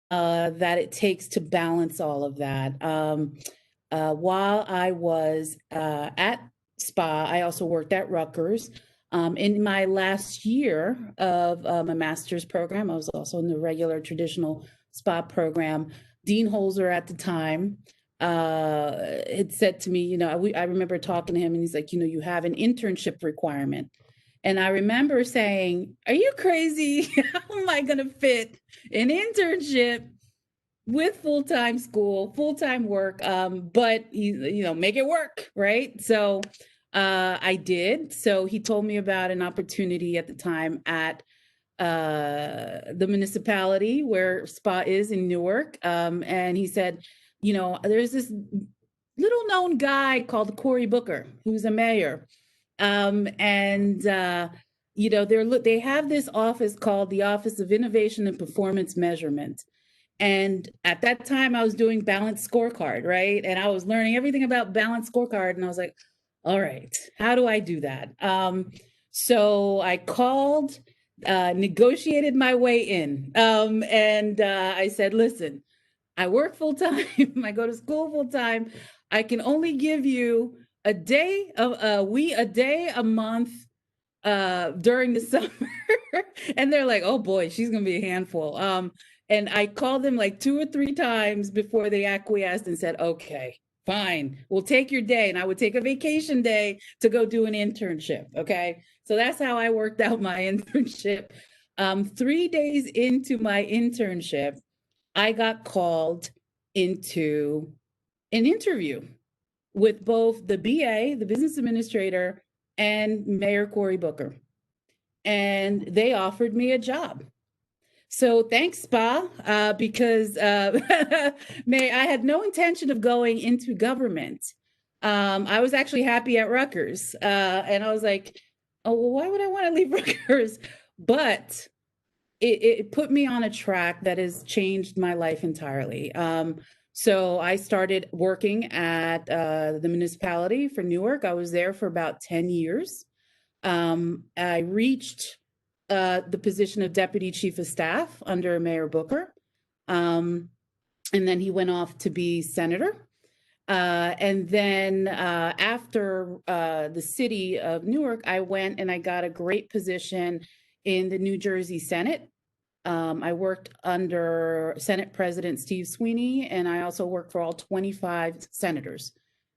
that it takes to balance all of that. While I was at SPAA, I also worked at Rutgers. In my last year of my master's program, I was also in the regular traditional SPAA program. Dean Holzer at the time had said to me, I remember talking to him and he's like, you have an internship requirement. And I remember saying, are you crazy? How am I going to fit an internship with full-time school, full-time work, but make it work, right? So I did. So he told me about an opportunity at the time at the municipality where SPAA is in Newark. And he said, there's this little known guy called Cory Booker, who's a mayor. They have this office called the Office of Innovation and Performance Measurement. And at that time I was doing balanced scorecard, right? And I was learning everything about balanced scorecard. And I was like, all right, how do I do that? So I called, negotiated my way in. I said, listen, I work full time. I go to school full time. I can only give you a day a month during the summer. And they're like, oh boy, she's gonna be a handful. And I called them like 2 or 3 times before they acquiesced and said, okay, fine, we'll take your day. And I would take a vacation day to go do an internship. Okay. So that's how I worked out my internship. 3 days into my internship, I got called into an interview with both the BA, the business administrator, and Mayor Cory Booker. And they offered me a job. So thanks, SPAA, because I had no intention of going into government. I was actually happy at Rutgers. And I was like, oh, well, why would I want to leave Rutgers? But it put me on a track that has changed my life entirely. So I started working at the municipality for Newark. I was there for about 10 years. I reached the position of Deputy Chief of Staff under Mayor Booker. And then he went off to be senator. And then after the city of Newark, I went and I got a great position in the New Jersey Senate. I worked under Senate President Steve Sweeney, and I also worked for all 25 senators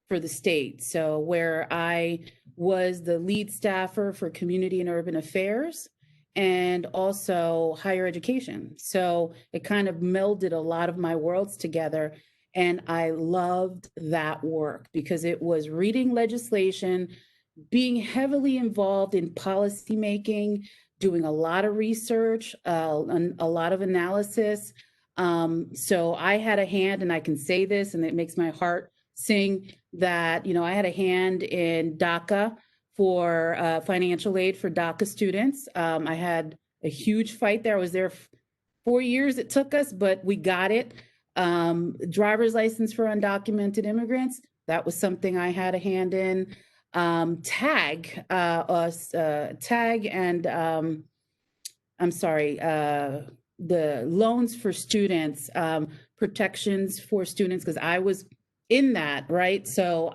for the state. So where I was the lead staffer for community and urban affairs and also higher education. So it kind of melded a lot of my worlds together. And I loved that work because it was reading legislation, being heavily involved in policymaking, doing a lot of research, a lot of analysis. So I had a hand, and I can say this, and it makes my heart sing, that, I had a hand in DACA for financial aid for DACA students. I had a huge fight there. I was there 4 years it took us, but we got it. Driver's license for undocumented immigrants, that was something I had a hand in. TAG and the loans for students, protections for students, because I was in that, right? So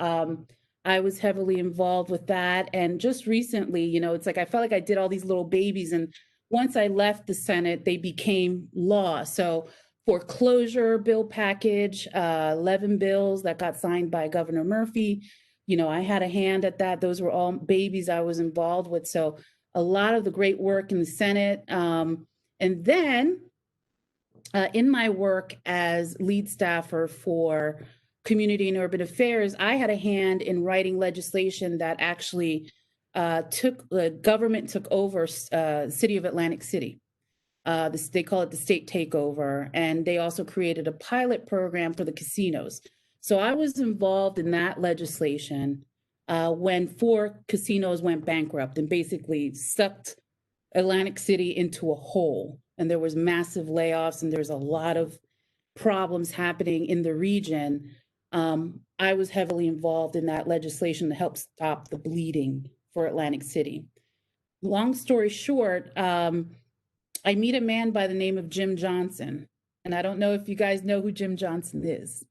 I was heavily involved with that. And just recently, it's like I felt like I did all these little babies, and once I left the Senate, they became law. So foreclosure bill package, 11 bills that got signed by Governor Murphy. I had a hand at that. Those were all babies I was involved with. So a lot of the great work in the Senate. And then in my work as lead staffer for community and urban affairs, I had a hand in writing legislation that actually the government took over the city of Atlantic City. They call it the state takeover. And they also created a pilot program for the casinos. So I was involved in that legislation when 4 casinos went bankrupt and basically sucked Atlantic City into a hole. And there was massive layoffs, and there's a lot of problems happening in the region. I was heavily involved in that legislation to help stop the bleeding for Atlantic City. Long story short, I meet a man by the name of Jim Johnson. And I don't know if you guys know who Jim Johnson is,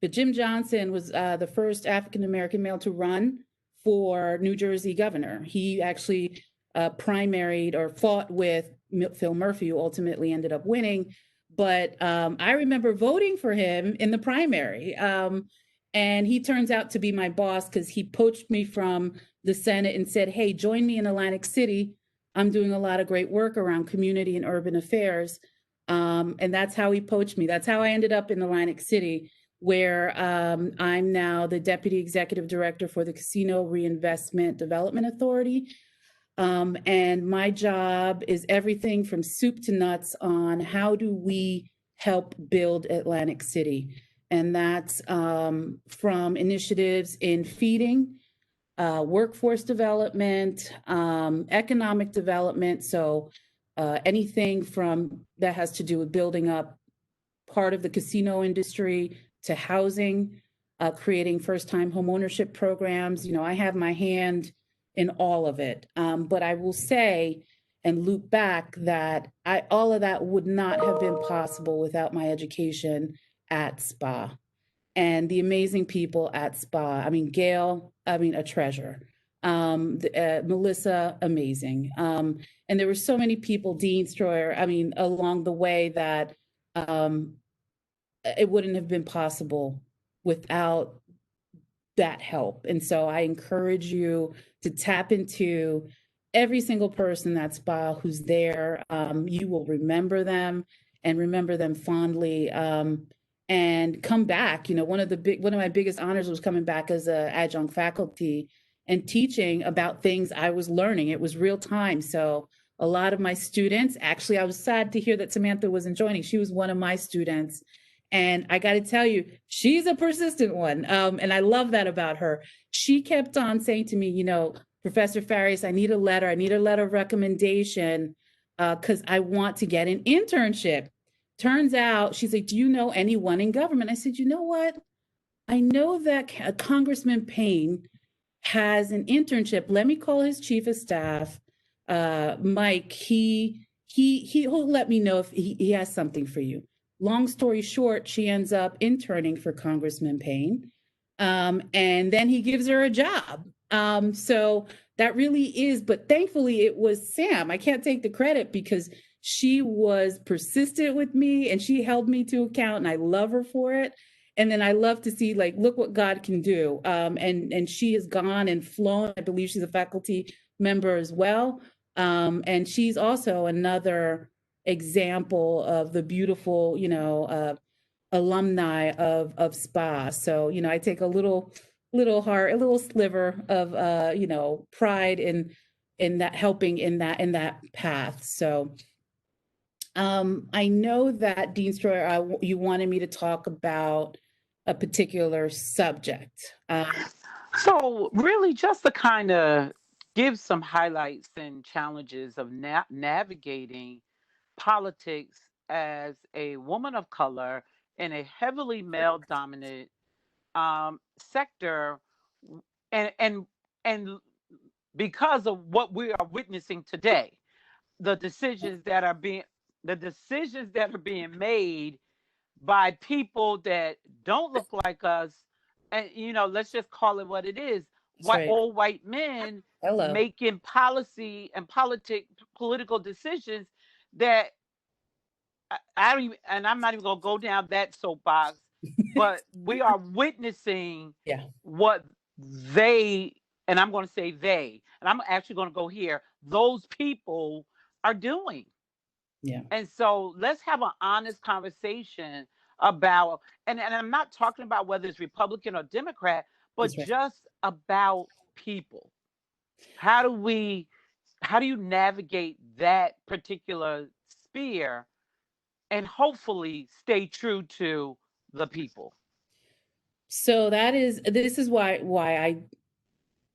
but Jim Johnson was the first African-American male to run for New Jersey governor. He actually primaried or fought with Phil Murphy, who ultimately ended up winning. But I remember voting for him in the primary. And he turns out to be my boss because he poached me from the Senate and said, hey, join me in Atlantic City. I'm doing a lot of great work around community and urban affairs. And that's how he poached me. That's how I ended up in Atlantic City, where I'm now the Deputy Executive Director for the Casino Reinvestment Development Authority. And my job is everything from soup to nuts on how do we help build Atlantic City. And that's from initiatives in feeding, workforce development, economic development. So anything from that has to do with building up part of the casino industry to housing, creating first-time homeownership programs. You know, I have my hand in all of it. But I will say and loop back that all of that would not have been possible without my education at SPAA and the amazing people at SPAA. I mean, Gail, a treasure. Melissa, amazing. And there were so many people, Dean Stroyer, along the way that it wouldn't have been possible without that help. And so I encourage you to tap into every single person that's SPAA who's there. You will remember them and remember them fondly. And come back. You know, one of my biggest honors was coming back as an adjunct faculty and teaching about things I was learning. It was real time. So a lot of my students, actually, I was sad to hear that Samantha wasn't joining. She was one of my students. And I got to tell you, she's a persistent one. And I love that about her. She kept on saying to me, you know, Professor Farias, I need a letter of recommendation because I want to get an internship. Turns out, she's like, do you know anyone in government? I said, you know what? I know that Congressman Payne has an internship. Let me call his chief of staff, Mike. He'll let me know if he has something for you. Long story short, she ends up interning for Congressman Payne. And then he gives her a job. So that really is, but thankfully it was Sam. I can't take the credit because she was persistent with me and she held me to account, and I love her for it. And then I love to see, like, look what God can do. And she has gone and flown. I believe she's a faculty member as well. And she's also another example of the beautiful, alumni of SPAA. So, I take a little sliver of, pride in that, helping in that path. So, I know that Dean Stroyer, you wanted me to talk about a particular subject. So really just to kind of give some highlights and challenges of navigating politics as a woman of color in a heavily male-dominant sector, and because of what we are witnessing today, the decisions that are being made by people that don't look like us, and let's just call it what it is. Right. Old white men making policy and political decisions that I don't even, and I'm not even gonna go down that soapbox, but we are witnessing what they, and I'm going to say they, and I'm actually going to go here, those people are doing. Yeah. And so let's have an honest conversation about, and I'm not talking about whether it's Republican or Democrat, but just about people. How do you navigate that particular sphere and hopefully stay true to the people? So this is why I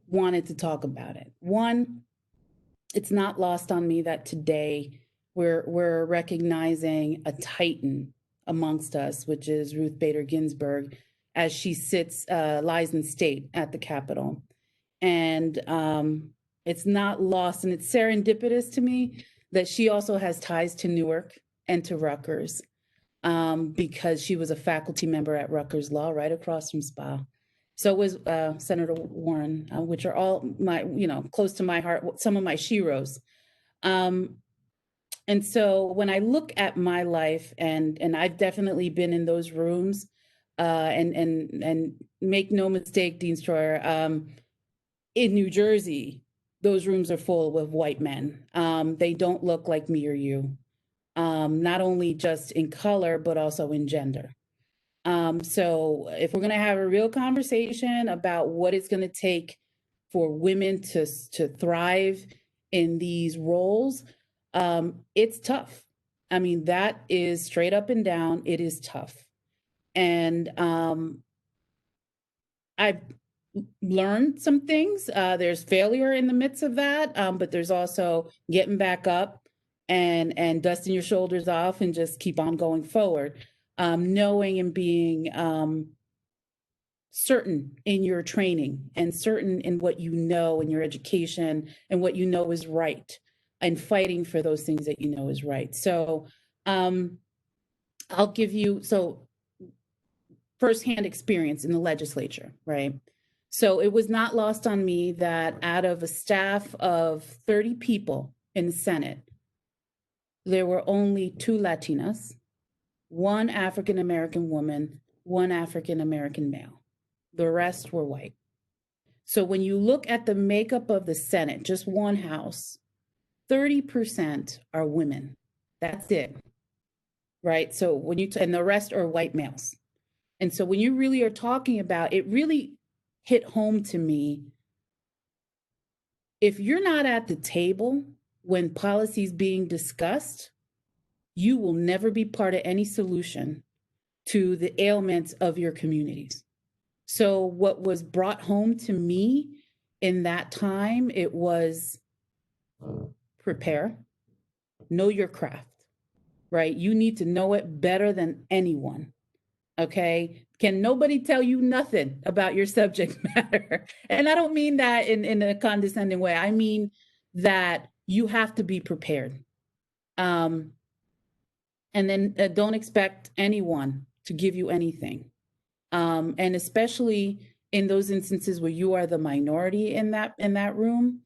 wanted to talk about it. One, it's not lost on me that today we're recognizing a titan amongst us, which is Ruth Bader Ginsburg, as she lies in state at the Capitol. And it's not lost, and it's serendipitous to me that she also has ties to Newark and to Rutgers. because she was a faculty member at Rutgers Law right across from SPAA. So was Senator Warren, which are all my, close to my heart, some of my sheroes. And so when I look at my life, and I've definitely been in those rooms, and make no mistake, Dean Stroyer, in New Jersey, those rooms are full of white men. They don't look like me or you, not only just in color, but also in gender. So if we're going to have a real conversation about what it's going to take for women to thrive in these roles, it's tough. I mean, that is straight up and down. It is tough. And I've learned some things. There's failure in the midst of that, but there's also getting back up and dusting your shoulders off and just keep on going forward. Knowing and being certain in your training and certain in what you know in your education and what you know is right, and fighting for those things that you know is right. So I'll give you firsthand experience in the legislature, right? So it was not lost on me that out of a staff of 30 people in the Senate, there were only 2 Latinas, 1 African-American woman, 1 African-American male. The rest were white. So when you look at the makeup of the Senate, just one house, 30% are women. That's it, right? So when and the rest are white males. And so when you really are talking about, it really hit home to me. If you're not at the table when policy is being discussed, you will never be part of any solution to the ailments of your communities. So what was brought home to me in that time, it was prepare, know your craft, right? You need to know it better than anyone. Okay. Can nobody tell you nothing about your subject matter? And I don't mean that in a condescending way. I mean that you have to be prepared. And then don't expect anyone to give you anything. And especially in those instances where you are the minority in that room,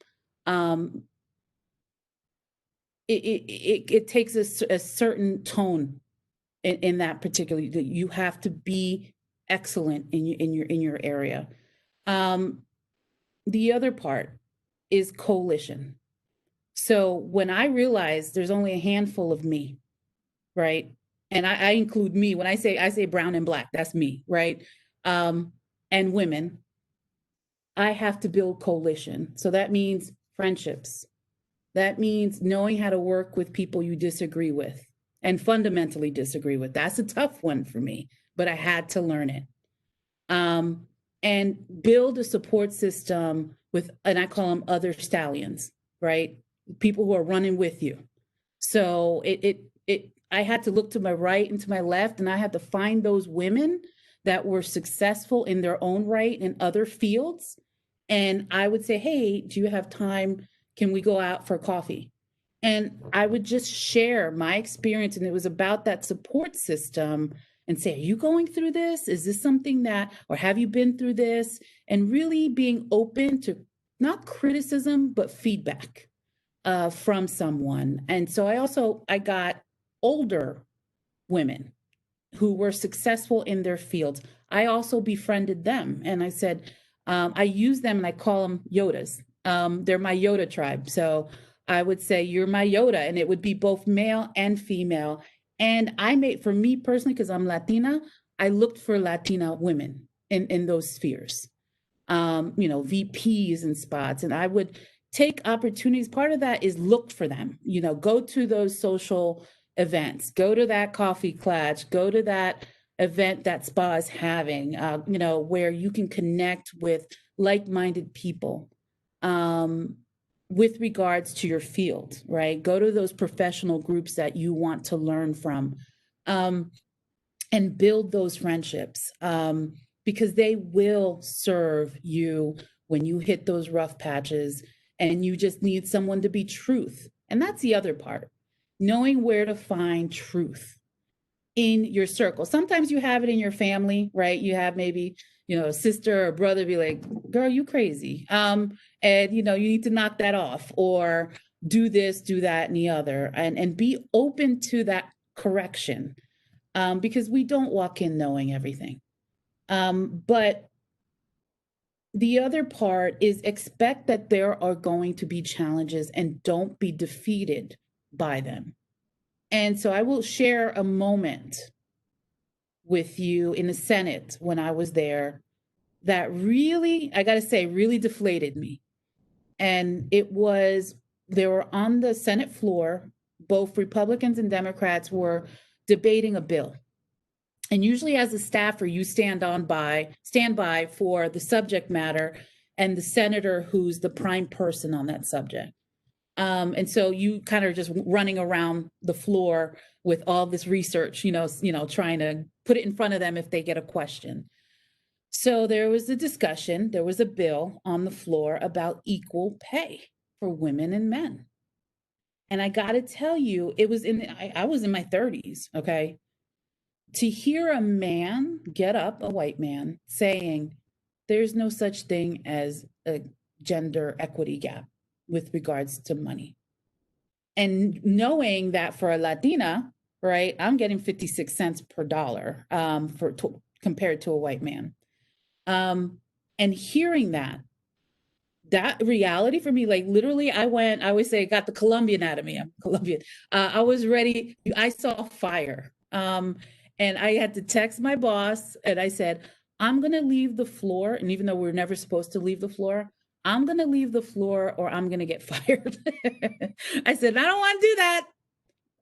it takes a certain tone in that particular. You have to be excellent in your area. The other part is coalition. So when I realized there's only a handful of me, right? And I include me when I say brown and black, that's me, right? And women, I have to build coalition. So that means friendships. That means knowing how to work with people you disagree with and fundamentally disagree with. That's a tough one for me, but I had to learn it. And build a support system with, and I call them other stallions, right? People who are running with you. So I had to look to my right and to my left, and I had to find those women that were successful in their own right in other fields. And I would say, hey, do you have time? Can we go out for coffee? And I would just share my experience. And it was about that support system and say, are you going through this? Is this something that, or have you been through this? And really being open to not criticism, but feedback from someone. And so I got older women who were successful in their fields. I also befriended them. And I said, I use them and I call them Yodas. They're my Yoda tribe. So I would say, you're my Yoda. And it would be both male and female. And for me personally, because I'm Latina, I looked for Latina women in those spheres, VPs and spots. And I would take opportunities. Part of that is look for them, go to those social events, go to that coffee clutch, go to that event that SPAA is having, where you can connect with like-minded people with regards to your field, right? Go to those professional groups that you want to learn from and build those friendships because they will serve you when you hit those rough patches and you just need someone to be truth. And that's the other part, knowing where to find truth. in your circle. Sometimes you have it in your family, right? You have maybe, a sister or brother be like, girl, you crazy. And, you need to knock that off, or do this, do that, and the other, and be open to that correction, because we don't walk in knowing everything. But the other part is expect that there are going to be challenges and don't be defeated by them. And so I will share a moment with you in the Senate when I was there that really, I got to say, really deflated me. And they were on the Senate floor, both Republicans and Democrats were debating a bill. And usually as a staffer, you stand by for the subject matter and the senator who's the prime person on that subject. And so you kind of just running around the floor with all this research, trying to put it in front of them if they get a question. So there was a discussion, there was a bill on the floor about equal pay for women and men. And I got to tell you, I was in my 30s, okay? To hear a man get up, a white man, saying there's no such thing as a gender equity gap with regards to money. And knowing that for a Latina, right, I'm getting 56 cents per dollar compared to a white man. And hearing that reality for me, like literally I always say, got the Colombian out of me. I'm Colombian. I was ready. I saw fire. And I had to text my boss and I said, I'm going to leave the floor. And even though we're never supposed to leave the floor, I'm going to leave the floor or I'm going to get fired. I said, I don't want to do that.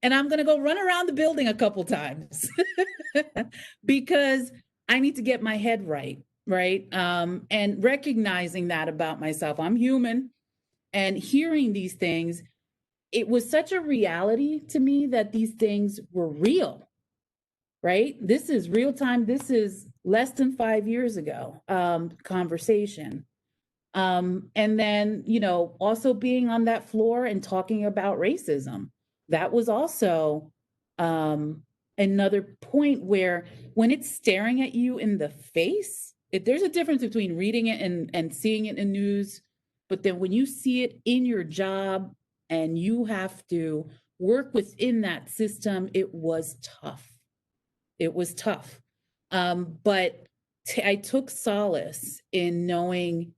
And I'm going to go run around the building a couple times because I need to get my head right. Right. And recognizing that about myself, I'm human, and hearing these things, it was such a reality to me that these things were real. Right. This is real time. This is less than 5 years ago conversation. And then, also being on that floor and talking about racism. That was also another point where when it's staring at you in the face, there's a difference between reading it and seeing it in news, but then when you see it in your job and you have to work within that system, it was tough. It was tough. But I took solace in knowing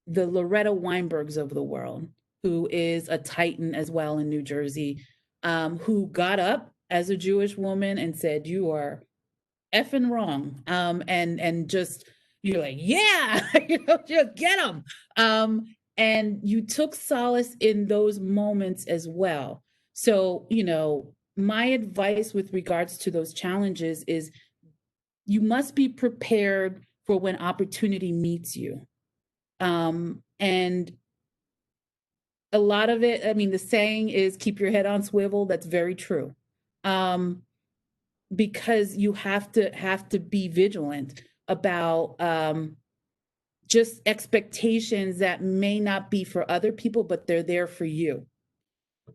the Loretta Weinbergs of the world, who is a titan as well in New Jersey, who got up as a Jewish woman and said, you are effing wrong. And just, you're like, yeah, just get them. And you took solace in those moments as well. So, my advice with regards to those challenges is you must be prepared for when opportunity meets you. And a lot of it, the saying is keep your head on swivel. That's very true. Because you have to be vigilant about just expectations that may not be for other people, but they're there for you.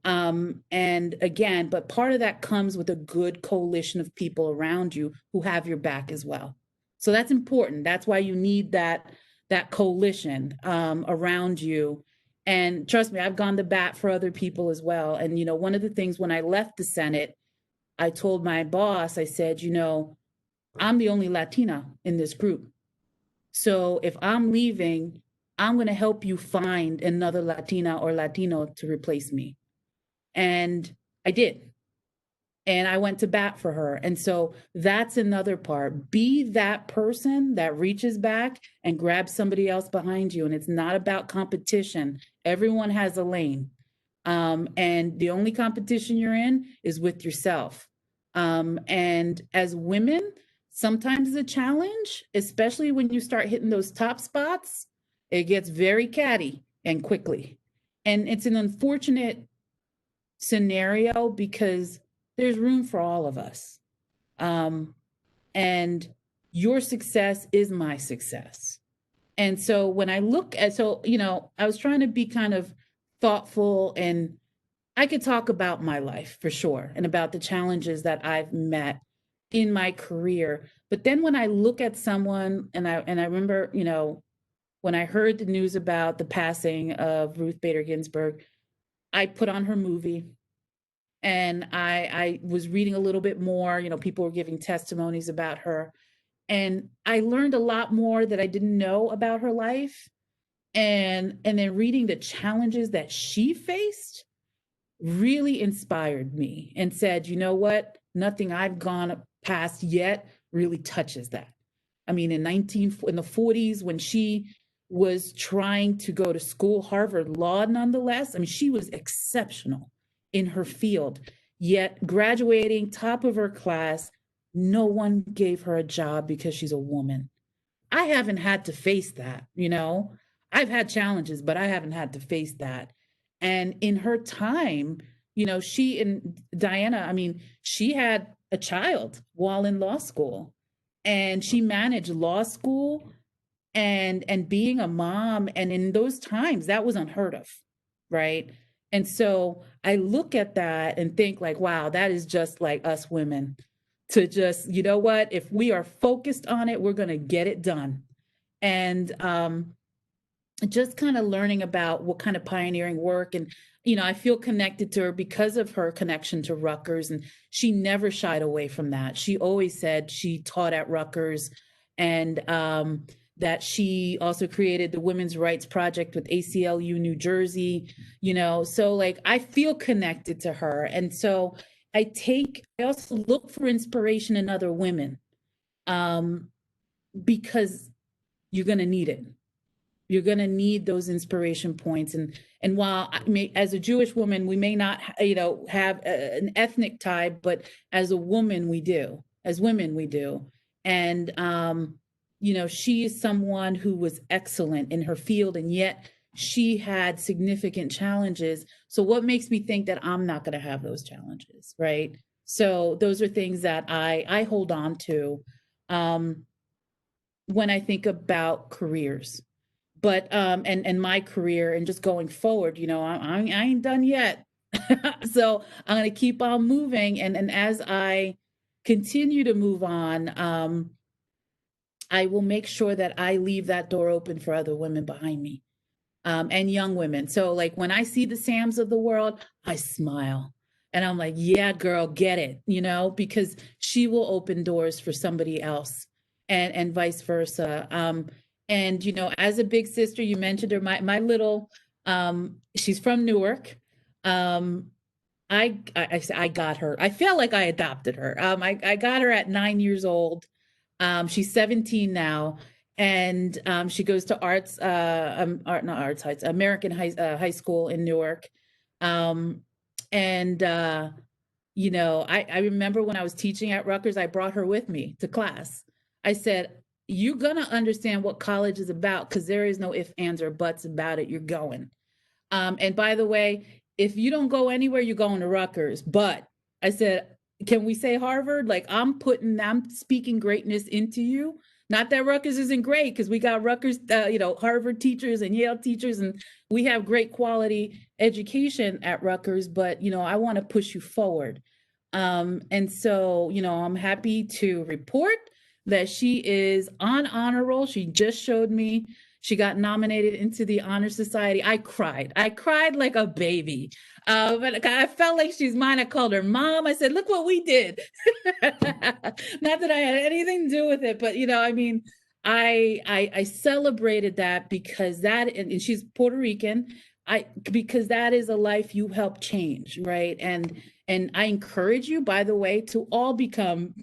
And again, but part of that comes with a good coalition of people around you who have your back as well. So that's important. That's why you need that coalition around you. And trust me, I've gone to bat for other people as well. And, one of the things when I left the Senate, I told my boss, I said, I'm the only Latina in this group. So if I'm leaving, I'm going to help you find another Latina or Latino to replace me. And I did. And I went to bat for her. And so that's another part. Be that person that reaches back and grabs somebody else behind you. And it's not about competition. Everyone has a lane. And the only competition you're in is with yourself. And as women, sometimes it's a challenge, especially when you start hitting those top spots. It gets very catty and quickly. And it's an unfortunate scenario because there's room for all of us. And your success is my success. And so when I look at, I was trying to be kind of thoughtful, and I could talk about my life for sure and about the challenges that I've met. in my career. But then when I look at someone, and I remember, you know, when I heard the news about the passing of Ruth Bader Ginsburg, I put on her movie, and I was reading a little bit more. You know, people were giving testimonies about her, and I learned a lot more that I didn't know about her life. And then reading the challenges that she faced really inspired me and said, you know what? Nothing I've gone past yet really touches that. I mean, in the 40s, when she was trying to go to school, Harvard Law, nonetheless, I mean, she was exceptional in her field. Yet graduating top of her class, no one gave her a job because she's a woman. I haven't had to face that, you know. I've had challenges, but I haven't had to face that. And in her time, you know, she and Diana, I mean, she had a child while in law school, and she managed law school and being a mom, and in those times that was unheard of, right? And so I look at that and think like, wow, that is just like us women, to just, you know what, if we are focused on it, we're going to get it done. And just kind of learning about what kind of pioneering work. And you know, I feel connected to her because of her connection to Rutgers, and she never shied away from that. She always said she taught at Rutgers, and that she also created the Women's Rights Project with ACLU New Jersey, you know. So like, I feel connected to her. And so I also look for inspiration in other women, because you're going to need it. You're going to need those inspiration points. And while as a Jewish woman, we may not, you know, have an ethnic tie, but as a woman, we do. As women, we do. And, you know, she is someone who was excellent in her field, and yet she had significant challenges. So what makes me think that I'm not going to have those challenges, right? So those are things that I hold on to when I think about careers. But and my career and just going forward, you know, I ain't done yet. So I'm going to keep on moving, and as I continue to move on, I will make sure that I leave that door open for other women behind me, and young women. So like, when I see the Sams of the world, I smile and I'm like, yeah, girl, get it, you know, because she will open doors for somebody else, and vice versa. And, you know, as a big sister, you mentioned her, my little, she's from Newark. I got her. I feel like I adopted her. I got her at 9 years old. She's 17 now, and she goes to not Arts Heights, American High School in Newark. And you know, I remember when I was teaching at Rutgers, I brought her with me to class. I said, "You're gonna understand what college is about, because there is no ifs, ands, or buts about it. You're going." And by the way, if you don't go anywhere, you're going to Rutgers. But I said, can we say Harvard? Like, I'm speaking greatness into you. Not that Rutgers isn't great, because we got Rutgers, you know, Harvard teachers and Yale teachers, and we have great quality education at Rutgers. But, you know, I want to push you forward. And so, you know, I'm happy to report that she is on honor roll. She just showed me she got nominated into the Honor Society. I cried like a baby. But I felt like she's mine. I called her mom. I said, look what we did. Not that I had anything to do with it, but, you know, I mean, I celebrated that, because that, and she's Puerto Rican, because that is a life you help change, right? And I encourage you, by the way, to all become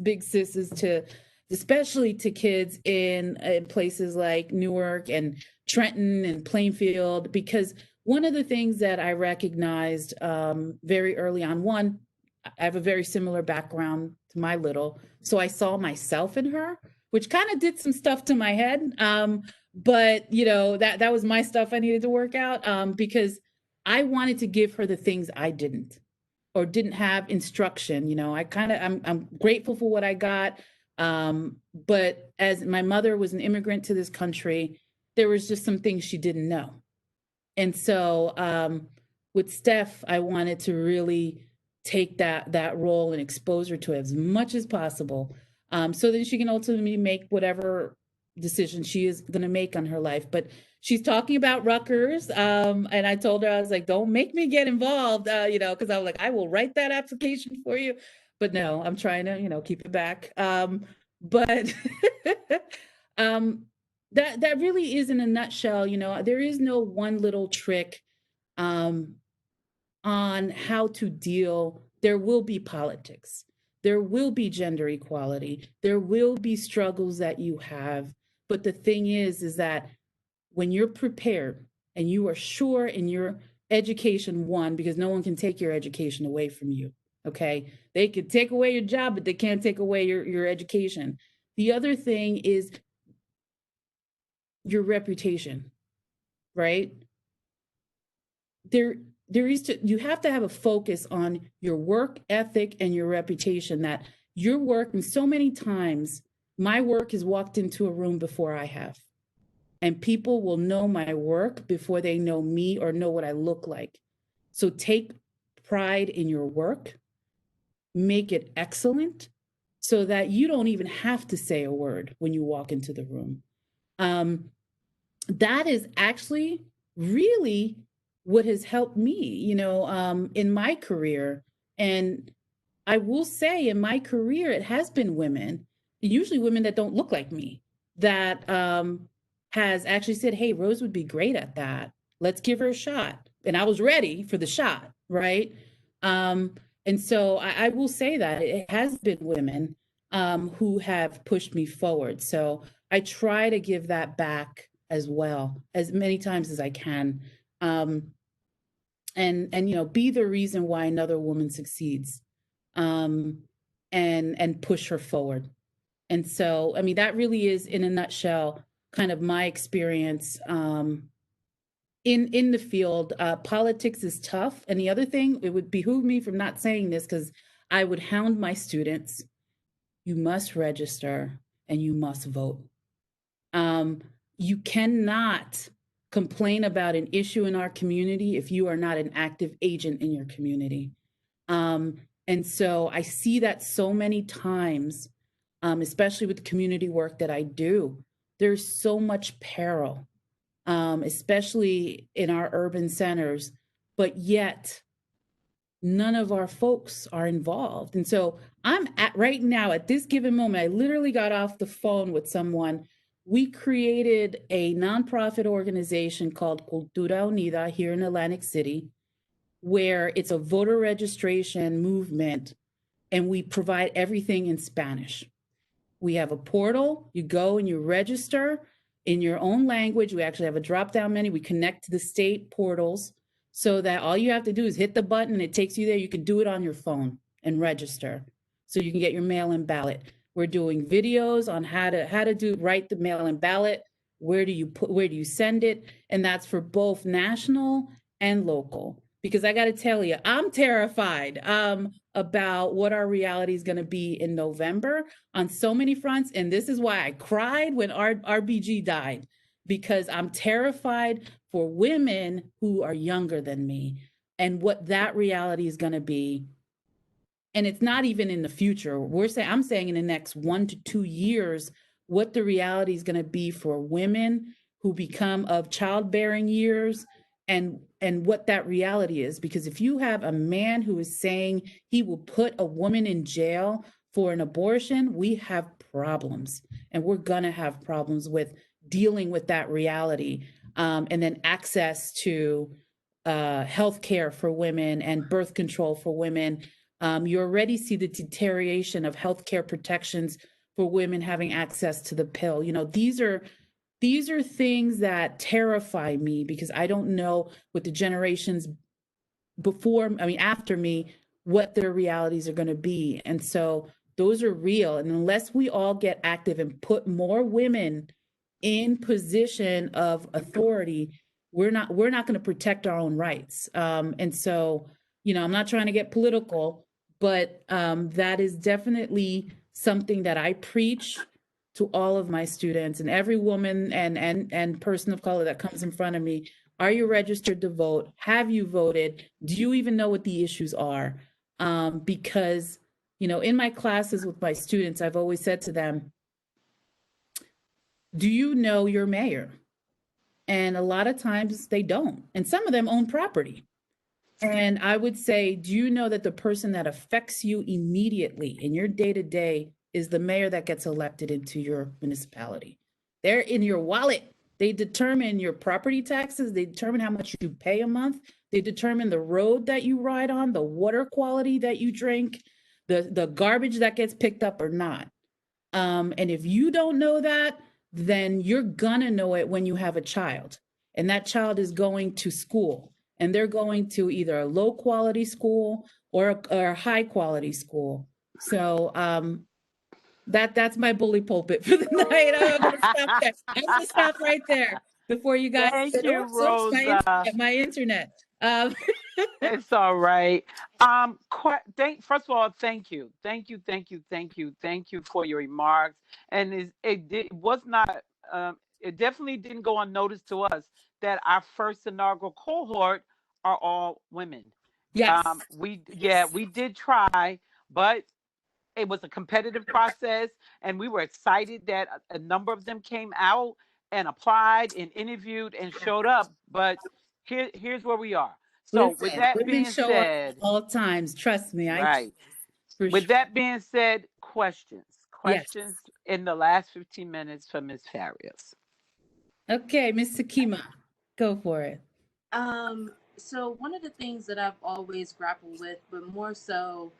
big sisters, to especially to kids in places like Newark and Trenton and Plainfield, because one of the things that I recognized very early on, one, I have a very similar background to my little, so I saw myself in her, which kind of did some stuff to my head. But you know, that was my stuff I needed to work out, because I wanted to give her the things I didn't, or didn't have instruction. You know, I'm grateful for what I got. But as my mother was an immigrant to this country, there was just some things she didn't know. And so with Steph, I wanted to really take that role and expose her to it as much as possible, so that she can ultimately make whatever decision she is going to make on her life. But she's talking about Rutgers, and I told her, I was like, don't make me get involved, because I was like, I will write that application for you. But no, I'm trying to, keep it back. But that really is, in a nutshell, there is no one little trick on how to deal. There will be politics. There will be gender equality. There will be struggles that you have. But the thing is that when you're prepared and you are sure in your education, one, because no one can take your education away from you, okay? They could take away your job, but they can't take away your education. The other thing is your reputation, right? You have to have a focus on your work ethic and your reputation, that your work, and so many times my work has walked into a room before I have. And people will know my work before they know me or know what I look like. So take pride in your work, make it excellent, so that you don't even have to say a word when you walk into the room. That is actually really what has helped me, in my career. And I will say, in my career, it has been women, usually women that don't look like me, that has actually said, hey, Rose would be great at that. Let's give her a shot. And I was ready for the shot, right? And so I will say that it has been women who have pushed me forward. So I try to give that back as well, as many times as I can. And be the reason why another woman succeeds, and push her forward. And so, I mean, that really is, in a nutshell, kind of my experience in the field. Politics is tough. And the other thing, it would behoove me from not saying this, because I would hound my students: you must register and you must vote. You cannot complain about an issue in our community if you are not an active agent in your community. And so I see that so many times, especially with the community work that I do. There's so much peril, especially in our urban centers, but yet none of our folks are involved. And so I'm right now, at this given moment, I literally got off the phone with someone. We created a nonprofit organization called Cultura Unida here in Atlantic City, where it's a voter registration movement, and we provide everything in Spanish. We have a portal. You go and you register in your own language. We actually have a drop-down menu. We connect to the state portals so that all you have to do is hit the button and it takes you there. You can do it on your phone and register so you can get your mail-in ballot. We're doing videos on how to write the mail-in ballot. Where do you send it? And that's for both national and local. Because I got to tell you, I'm terrified about what our reality is going to be in November on so many fronts. And this is why I cried when RBG died, because I'm terrified for women who are younger than me and what that reality is going to be. And it's not even in the future. I'm saying in the next 1 to 2 years, what the reality is going to be for women who become of childbearing years, and what that reality is. Because if you have a man who is saying he will put a woman in jail for an abortion, we have problems, and we're going to have problems with dealing with that reality. And then access to health care for women and birth control for women. You already see the deterioration of healthcare protections for women having access to the pill. These are things that terrify me, because I don't know what the generations after me, what their realities are going to be. And so those are real. And unless we all get active and put more women in position of authority, we're not going to protect our own rights. And so, I'm not trying to get political, but that is definitely something that I preach to all of my students, and every woman and person of color that comes in front of me. Are you registered to vote? Have you voted? Do you even know what the issues are? Because, in my classes with my students, I've always said to them, do you know your mayor? And a lot of times they don't. And some of them own property. And I would say, do you know that the person that affects you immediately in your day to day is the mayor that gets elected into your municipality? They're in your wallet. They determine your property taxes. They determine how much you pay a month. They determine the road that you ride on, the water quality that you drink, the garbage that gets picked up or not. And if you don't know that, then you're gonna know it when you have a child. And that child is going to school. And they're going to either a low quality school or a high quality school. So that's my bully pulpit for the night. I'm gonna stop there. I'm gonna stop right there before you guys Thank said, you, oops, Rosa. my internet. It's all right. First of all, thank you for your remarks. And it was not. It definitely didn't go unnoticed to us that our first inaugural cohort are all women. Yes. We did try, but it was a competitive process, and we were excited that a number of them came out and applied and interviewed and showed up. But here's where we are. So with Listen, that women being show up at said, all times. Trust me, I right. for With sure. that being said, questions. Yes. Questions in the last 15 minutes for Ms. Farias. Okay, Miss Sakima, go for it. So one of the things that I've always grappled with, but more so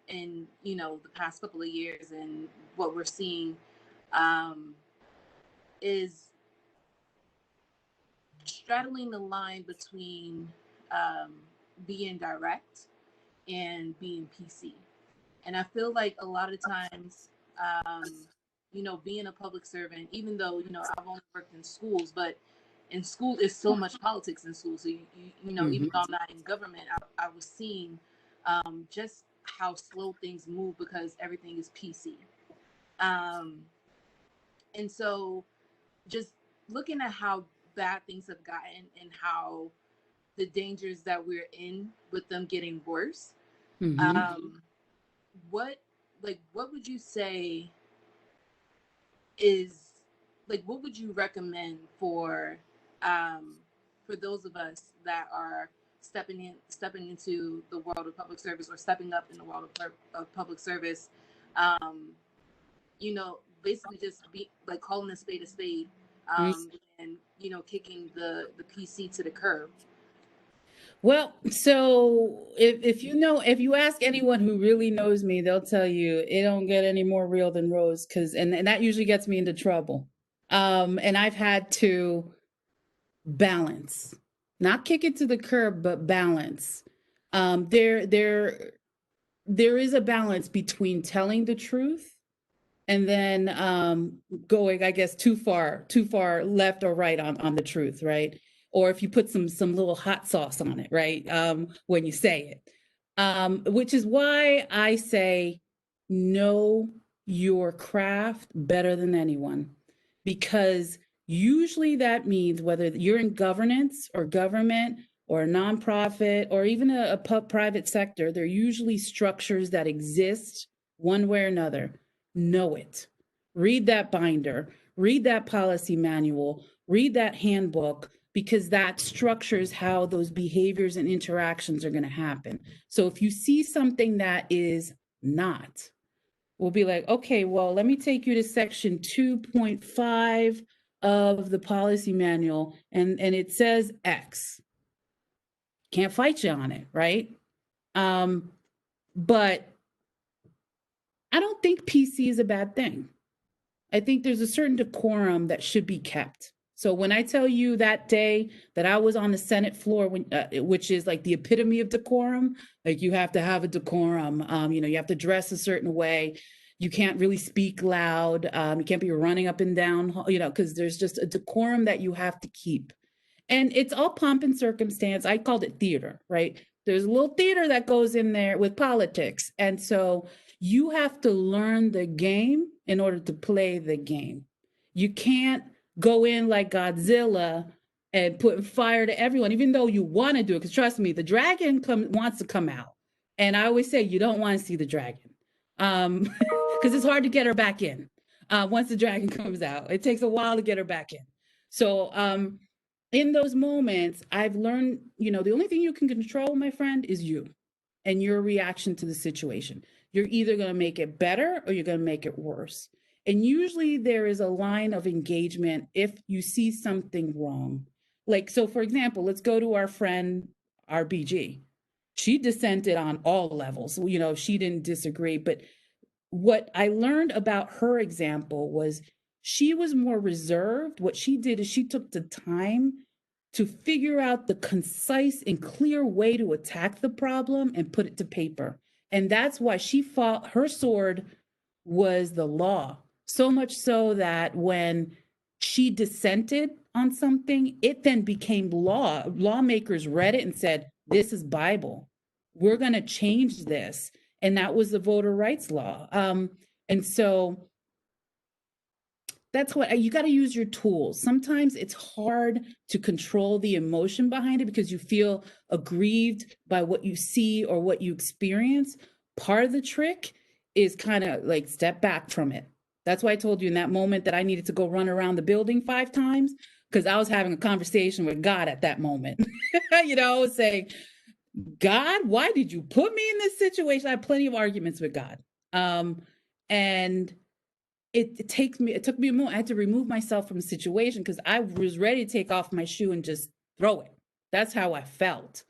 in the past couple of years and what we're seeing is straddling the line between being direct and being PC. And I feel like a lot of times, being a public servant, even though, I've only worked in schools, but in school, there's so much politics in school. So, even though I'm not in government, I was seeing just how slow things move because everything is PC. And so just looking at how bad things have gotten and how the dangers that we're in with them getting worse. What would you say is what would you recommend for those of us that are stepping into the world of public service or stepping up in the world of public service, basically just be like calling a spade, and kicking the PC to the curb. Well, so if you ask anyone who really knows me, they'll tell you it don't get any more real than Rose, and that usually gets me into trouble. And I've had to balance, not kick it to the curb, but balance. There is a balance between telling the truth and then going, I guess, too far left or right on the truth, right? Or if you put some little hot sauce on it, right? When you say it, which is why I say know your craft better than anyone, because usually that means whether you're in governance or government or a nonprofit or even a private sector, there are usually structures that exist one way or another. Know it. Read that binder, read that policy manual, read that handbook, because that structures how those behaviors and interactions are going to happen. So if you see something that is not, we'll be like, okay, well, let me take you to section 2.5 of the policy manual, and it says X. Can't fight you on it, right? But I don't think PC is a bad thing. I think there's a certain decorum that should be kept. So when I tell you that day that I was on the Senate floor, which is like the epitome of decorum, like you have to have a decorum, you have to dress a certain way. You can't really speak loud. You can't be running up and down, because there's just a decorum that you have to keep. And it's all pomp and circumstance. I called it theater, right? There's a little theater that goes in there with politics. And so you have to learn the game in order to play the game. You can't go in like Godzilla and put fire to everyone, even though you want to do it. Because trust me, the dragon wants to come out. And I always say, you don't want to see the dragon. Because it's hard to get her back in. Once the dragon comes out, it takes a while to get her back in. So in those moments, I've learned, the only thing you can control, my friend, is you and your reaction to the situation. You're either going to make it better or you're going to make it worse. And usually there is a line of engagement if you see something wrong. Like, so for example, let's go to our friend, RBG. She dissented on all levels. She didn't disagree. But what I learned about her example was she was more reserved. What she did is she took the time to figure out the concise and clear way to attack the problem and put it to paper. And that's why she fought, her sword was the law. So much so that when she dissented on something, it then became law. Lawmakers read it and said, this is Bible. We're going to change this. And that was the voter rights law. And so that's what you got to use your tools. Sometimes it's hard to control the emotion behind it because you feel aggrieved by what you see or what you experience. Part of the trick is kind of like step back from it. That's why I told you in that moment that I needed to go run around the building 5 times because I was having a conversation with God at that moment. I was saying, God, why did you put me in this situation? I had plenty of arguments with God. And it took me a moment. I had to remove myself from the situation because I was ready to take off my shoe and just throw it. That's how I felt.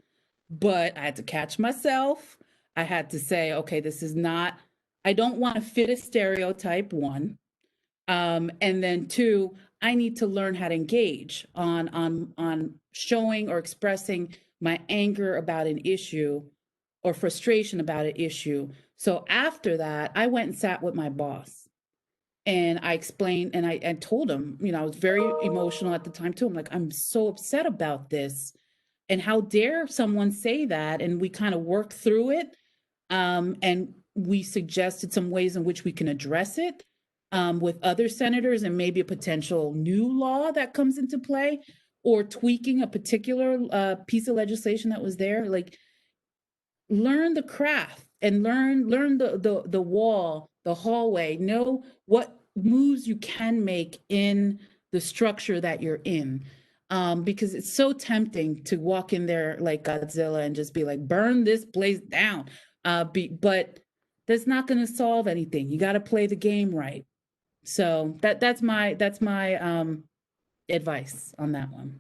But I had to catch myself. I had to say, okay, this is not, I don't want to fit a stereotype, 1. And then 2, I need to learn how to engage on showing or expressing my anger about an issue or frustration about an issue. So after that, I went and sat with my boss. And I explained and I told him, I was very emotional at the time too. I'm like, I'm so upset about this. And how dare someone say that? And we kind of worked through it. And we suggested some ways in which we can address it with other senators and maybe a potential new law that comes into play or tweaking a particular piece of legislation that was there. Like, learn the craft and learn the wall, the hallway, know what moves you can make in the structure that you're in. Because it's so tempting to walk in there like Godzilla and just be like, burn this place down. But that's not going to solve anything. You got to play the game right. So that's my advice on that one.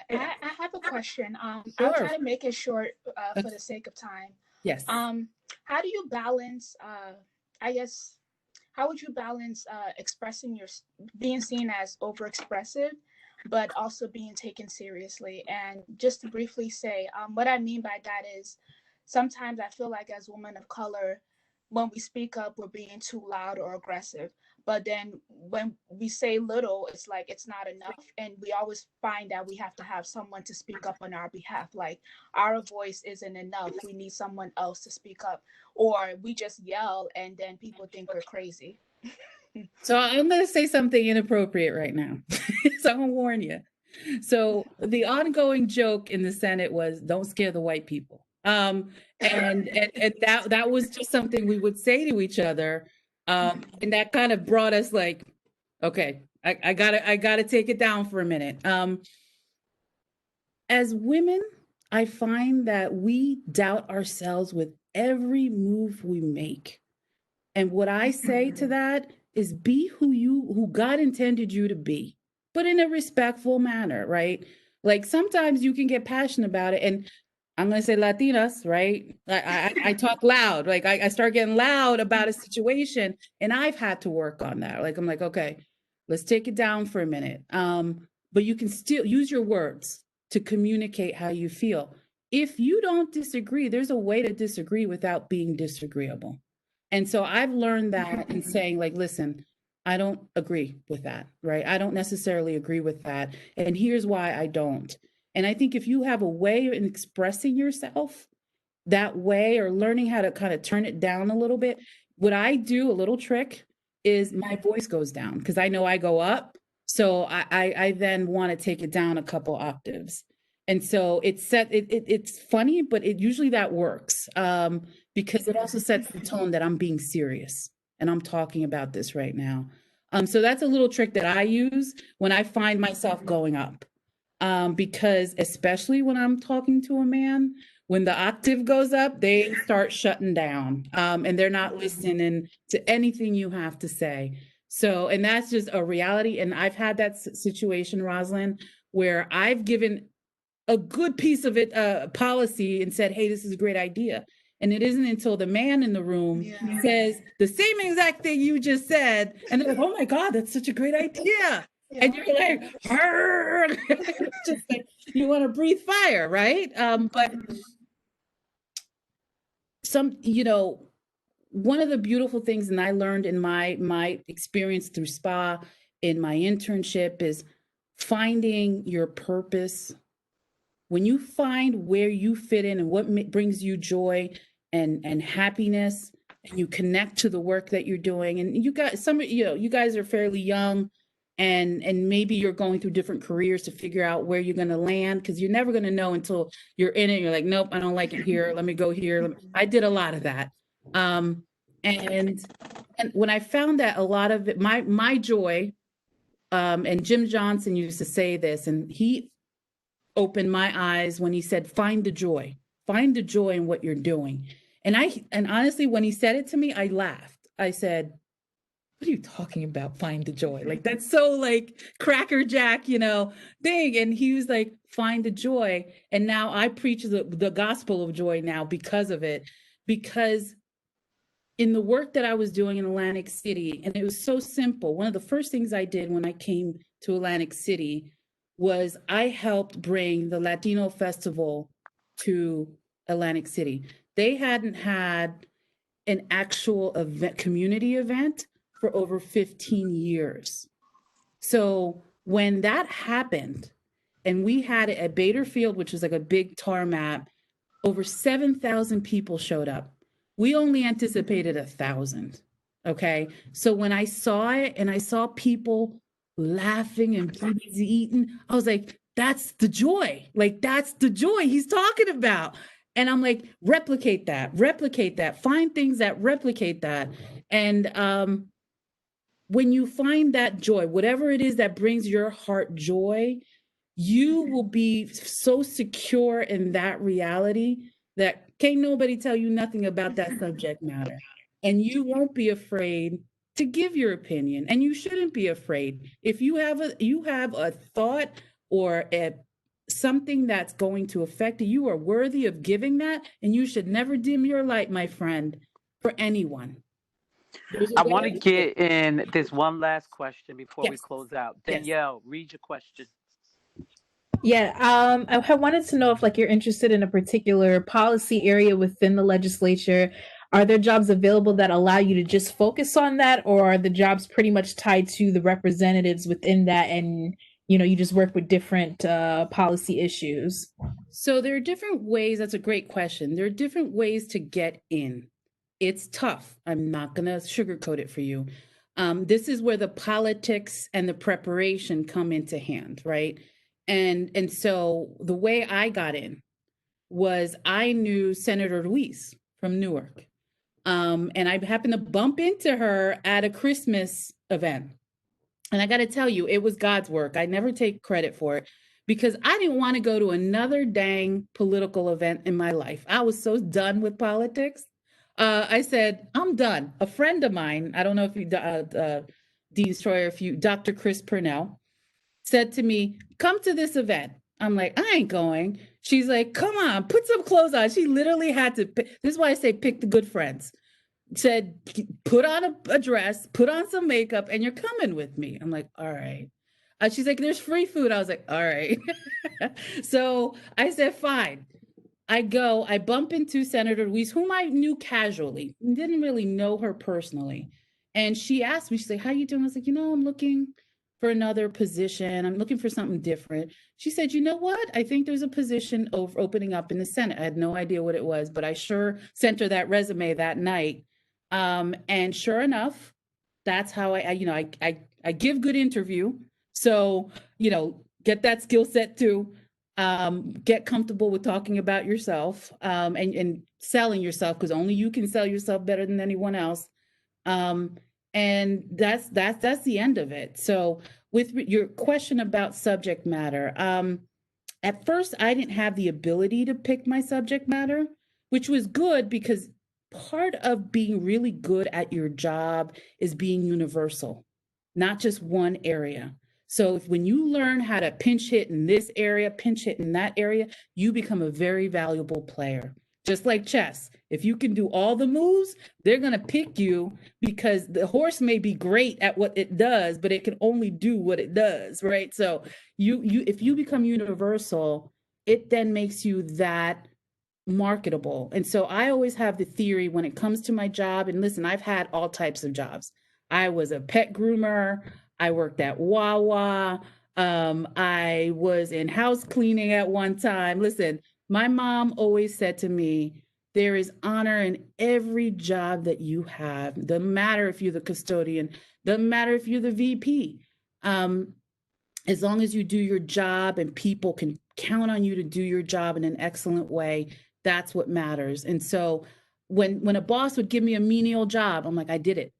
I have a question. Sure. I'll try to make it short for the sake of time. Yes. How do you balance, how would you balance expressing being seen as overexpressive, but also being taken seriously? And just to briefly say, what I mean by that is sometimes I feel like as women of color, when we speak up, we're being too loud or aggressive. But then when we say little, it's like it's not enough. And we always find that we have to have someone to speak up on our behalf. Like our voice isn't enough. We need someone else to speak up. Or we just yell and then people think we're crazy. So I'm going to say something inappropriate right now. So I'm going to warn you. So the ongoing joke in the Senate was, don't scare the white people. And that was just something we would say to each other. And that kind of brought us like, okay, I gotta take it down for a minute. As women, I find that we doubt ourselves with every move we make. And what I say to that is be who God intended you to be, but in a respectful manner, right? Like sometimes you can get passionate about it. And I'm going to say Latinas, right? I talk loud, like I start getting loud about a situation and I've had to work on that. Like, I'm like, okay, let's take it down for a minute. But you can still use your words to communicate how you feel. If you don't disagree, there's a way to disagree without being disagreeable. And so I've learned that in saying like, listen, I don't agree with that, right? I don't necessarily agree with that. And here's why I don't. And I think if you have a way in expressing yourself that way or learning how to kind of turn it down a little bit, what I do, a little trick, is my voice goes down because I know I go up. So I then want to take it down a couple octaves. And so it's funny, but usually that works, because it also sets the tone that I'm being serious and I'm talking about this right now. So that's a little trick that I use when I find myself going up, because especially when I'm talking to a man, when the octave goes up, they start shutting down, and they're not listening to anything you have to say. So, and that's just a reality. And I've had that situation, Rosalind, where I've given a good piece of it, policy, and said, hey, this is a great idea. And it isn't until the man in the room says the same exact thing you just said, and they're like, oh my God, that's such a great idea. And you're like, just like, you want to breathe fire, right? But one of the beautiful things, and I learned in my experience through SPAA, in my internship, is finding your purpose. When you find where you fit in and what brings you joy and happiness, and you connect to the work that you're doing, and you guys are fairly young, and maybe you're going through different careers to figure out where you're going to land, because you're never going to know until you're in it. You're like, nope, I don't like it here. Let me go here. I did a lot of that. And when I found that a lot of it, my joy, and Jim Johnson used to say this, and he opened my eyes when he said, find the joy in what you're doing. And honestly, when he said it to me, I laughed. I said, what are you talking about? Find the joy. Like, that's so like Cracker Jack, thing. And he was like, find the joy. And now I preach the gospel of joy now because of it, because in the work that I was doing in Atlantic City, and it was so simple. One of the first things I did when I came to Atlantic City was I helped bring the Latino Festival to Atlantic City. They hadn't had an actual community event for over 15 years. So when that happened, and we had it at Bader Field, which was like a big tar map, over 7,000 people showed up. We only anticipated 1,000. Okay. So when I saw it and I saw people laughing and eating, I was like, that's the joy. Like, that's the joy he's talking about. And I'm like, replicate that, find things that replicate that. And when you find that joy, whatever it is that brings your heart joy, you will be so secure in that reality that can't nobody tell you nothing about that subject matter. And you won't be afraid to give your opinion, and you shouldn't be afraid. If you have a thought or something that's going to affect you, you are worthy of giving that, and you should never dim your light, my friend, for anyone. I want to get in this one last question before we close out. Danielle, read your question. Yeah, I wanted to know if you're interested in a particular policy area within the legislature. Are there jobs available that allow you to just focus on that, or are the jobs pretty much tied to the representatives within that, and you just work with different policy issues? So there are different ways. That's a great question. There are different ways to get in. It's tough. I'm not going to sugarcoat it for you. This is where the politics and the preparation come into hand, right? And so the way I got in was I knew Senator Ruiz from Newark. And I happened to bump into her at a Christmas event. And I got to tell you, it was God's work. I never take credit for it, because I didn't want to go to another dang political event in my life. I was so done with politics. I said, I'm done. A friend of mine, I don't know if you, Dean Stroyer, Dr. Chris Purnell, said to me, come to this event. I'm like, I ain't going. She's like, come on, put some clothes on. She literally had to, this is why I say pick the good friends. Said, put on a dress, put on some makeup, and you're coming with me. I'm like, all right. She's like, there's free food. I was like, all right. So I said, fine. I go, I bump into Senator Ruiz, whom I knew casually, didn't really know her personally. And she asked me, she's like, how you doing? I was like, I'm looking for another position. I'm looking for something different. She said, you know what? I think there's a position opening up in the Senate. I had no idea what it was, but I sure sent her that resume that night. And sure enough, that's how I give good interview. So, get that skill set too. Get comfortable with talking about yourself, and selling yourself, because only you can sell yourself better than anyone else. And that's the end of it. So with your question about subject matter, at first I didn't have the ability to pick my subject matter, which was good, because part of being really good at your job is being universal, not just one area. So when you learn how to pinch hit in this area, pinch hit in that area, you become a very valuable player. Just like chess. If you can do all the moves, they're going to pick you, because the horse may be great at what it does, but it can only do what it does, right? So if you become universal, it then makes you that marketable. And so I always have the theory when it comes to my job, and listen, I've had all types of jobs. I was a pet groomer. I worked at Wawa. I was in house cleaning at one time. Listen, my mom always said to me, there is honor in every job that you have. Doesn't matter if you're the custodian, doesn't matter if you're the VP. As long as you do your job and people can count on you to do your job in an excellent way, that's what matters. And so when a boss would give me a menial job, I'm like, I did it.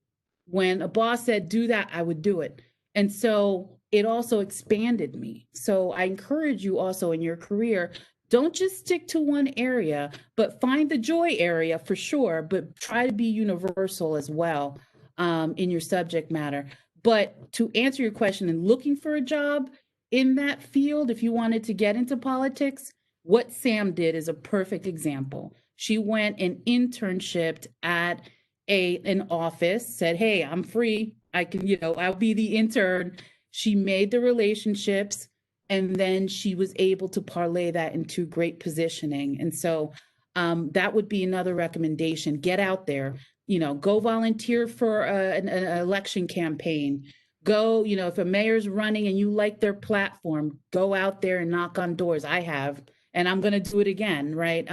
When a boss said, do that, I would do it. And so it also expanded me. So I encourage you also in your career, don't just stick to one area, but find the joy area for sure, but try to be universal as well, in your subject matter. But to answer your question, and looking for a job in that field, if you wanted to get into politics, what Sam did is a perfect example. She went and internshiped at an office, said, hey, I'm free. I can, I'll be the intern. She made the relationships, and then she was able to parlay that into great positioning. And so that would be another recommendation. Get out there, go volunteer for an election campaign. Go, if a mayor's running and you like their platform, go out there and knock on doors. I have, and I'm going to do it again, right?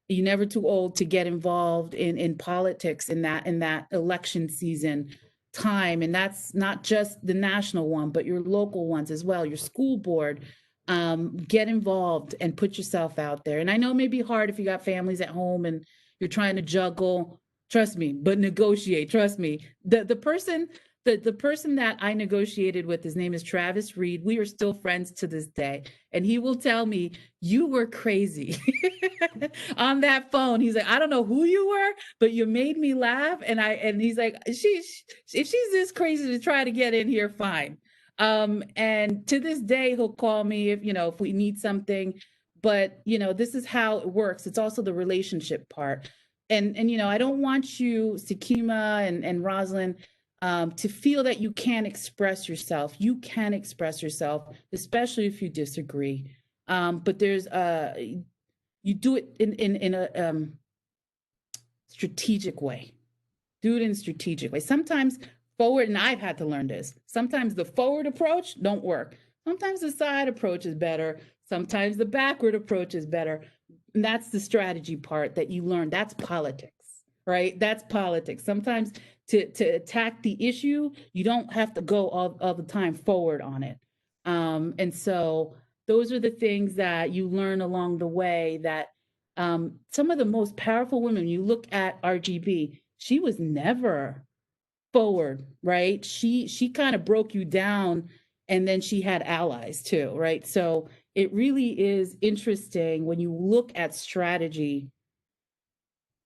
You're never too old to get involved in politics in that election season time. And that's not just the national one, but your local ones as well, your school board. Get involved and put yourself out there. And I know it may be hard if you got families at home and you're trying to juggle, trust me, but negotiate, trust me. The person that I negotiated with, his name is Travis Reed. We are still friends to this day. And he will tell me, you were crazy on that phone. He's like, I don't know who you were, but you made me laugh. And he's like, if she's this crazy to try to get in here, fine. And to this day, he'll call me if we need something. But, this is how it works. It's also the relationship part. And I don't want you, Sakima and Rosalind, to feel that you can't express yourself. You can express yourself, especially if you disagree. But there's you do it in a strategic way. Do it in a strategic way. Sometimes forward, and I've had to learn this. Sometimes the forward approach don't work. Sometimes the side approach is better. Sometimes the backward approach is better. And that's the strategy part that you learn. That's politics, right? That's politics. Sometimes to attack the issue, you don't have to go all the time forward on it. And so those are the things that you learn along the way, that some of the most powerful women, you look at RGB, she was never forward, right? She kind of broke you down, and then she had allies too, right? So it really is interesting when you look at strategy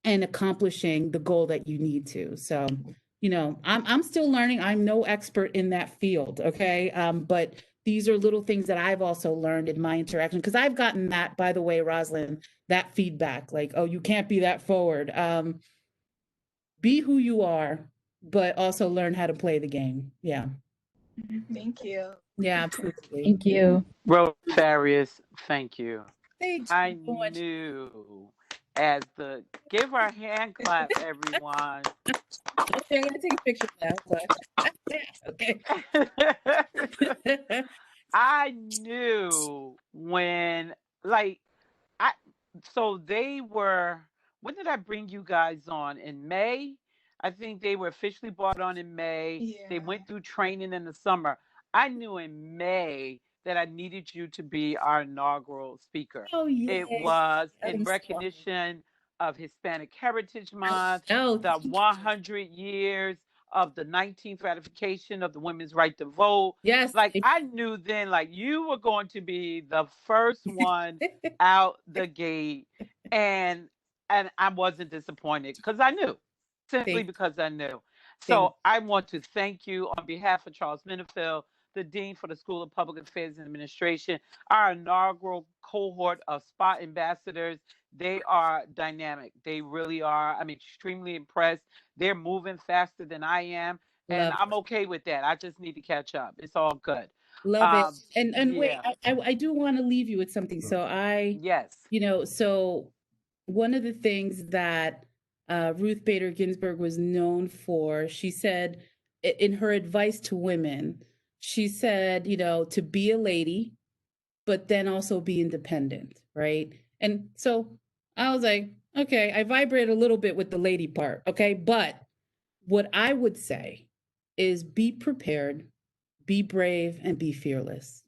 and accomplishing the goal that you need to. So, I'm still learning. I'm no expert in that field, okay? But these are little things that I've also learned in my interaction, because I've gotten that, by the way, Rosalind, that feedback, like, oh, you can't be that forward. Be who you are, but also learn how to play the game. Yeah. Thank you. Yeah, absolutely. Thank you. Well, Farias, thank you. Thanks. I knew as the give her a hand clap, everyone. Okay, I'm gonna take a picture now, but okay. I knew when, so they were, when did I bring you guys on? In May? I think they were officially brought on in May. Yeah. They went through training in the summer. I knew in May that I needed you to be our inaugural speaker. Oh, It yes. was in I'm sorry. recognition of Hispanic Heritage Month, Oh, the 100 years of the 19th ratification of the women's right to vote. yes. Like, I knew then, like, you were going to be the first one out the gate, and I wasn't disappointed because I knew, simply because I knew. So I want to thank you on behalf of Charles Minifield, the Dean for the School of Public Affairs and Administration, our inaugural cohort of SPAA ambassadors. They are dynamic. They really are. I'm extremely impressed. They're moving faster than I am, and I'm okay with that. I just need to catch up. It's all good. Love it. And wait, yeah. I do want to leave you with something. So so one of the things that Ruth Bader Ginsburg was known for, she said in her advice to women, she said, to be a lady, but then also be independent, right? And so I was like, okay, I vibrate a little bit with the lady part, okay? But what I would say is be prepared, be brave, and be fearless.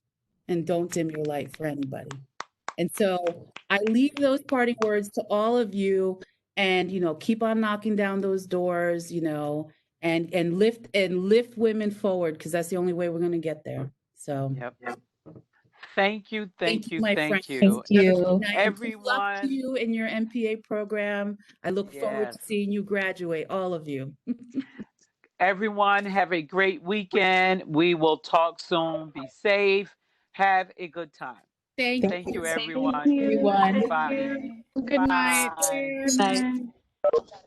And don't dim your light for anybody. And so I leave those parting words to all of you, and keep on knocking down those doors, and lift women forward, because that's the only way we're going to get there. So Thank you, my friend. Thank you. Everyone. Good luck to you in your MPA program. I look forward to seeing you graduate, all of you. Everyone, have a great weekend. We will talk soon. Be safe. Have a good time. Thank you, everyone. Thank you. Bye. Good night. Bye. Good night.